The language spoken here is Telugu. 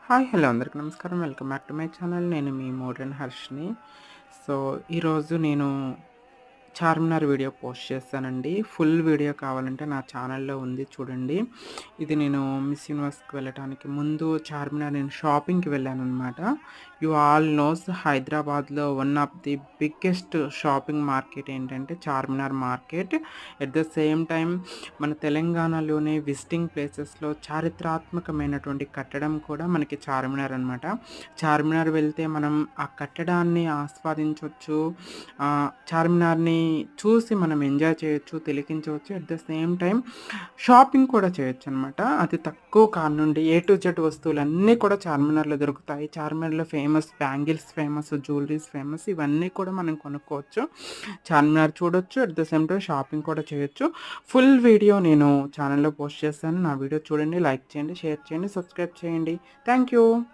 హాయ్ హలో అందరికి నమస్కారం. Welcome back to my channel. నేను మీ మోడ్రన్ హర్షిని. సో ఈరోజు నేను చార్మినార్ వీడియో పోస్ట్ చేశానండి. ఫుల్ వీడియో కావాలంటే నా ఛానల్లో ఉంది చూడండి. ఇది నేను మిస్ యూనివర్స్‌కి వెళ్ళటానికి ముందు చార్మినార్ నేను షాపింగ్‌కి వెళ్ళాననమాట. యూ ఆల్ నోస్ హైదరాబాద్‌లో one of the biggest shopping market ఏంటంటే Charminar market. At the same time మన తెలంగాణలోనే విజిటింగ్ ప్లేసెస్‌లో చారిత్రాత్మకమైనటువంటి కట్టడం కూడా మనకి చార్మినార్ అనమాట. చార్మినార్ వెళ్తే మనం ఆ కట్టడాన్ని ఆస్వాదించొచ్చు. చార్మినార్‌ని చూసి మనం ఎంజాయ్ చేయొచ్చు, తిలకించవచ్చు. At the same time shopping కూడా చేయొచ్చనమాట. అతి తక్కువ కాడ నుండి ఏ టు జెడ్ వస్తువులన్నీ కూడా చార్మినార్‌లో దొరుకుతాయి. చార్మినార్‌లో famous bangles famous, jewelleries famous. ఇవన్నీ కూడా మనం కొనుక్కోవచ్చు. చార్మినార్ చూడొచ్చు. At the same time shopping కూడా చేయొచ్చు. ఫుల్ వీడియో నేను ఛానల్‌లో పోస్ట్ చేశాను. నా వీడియో చూడండి, లైక్ చేయండి, షేర్ చేయండి, సబ్స్క్రైబ్ చేయండి. Thank you.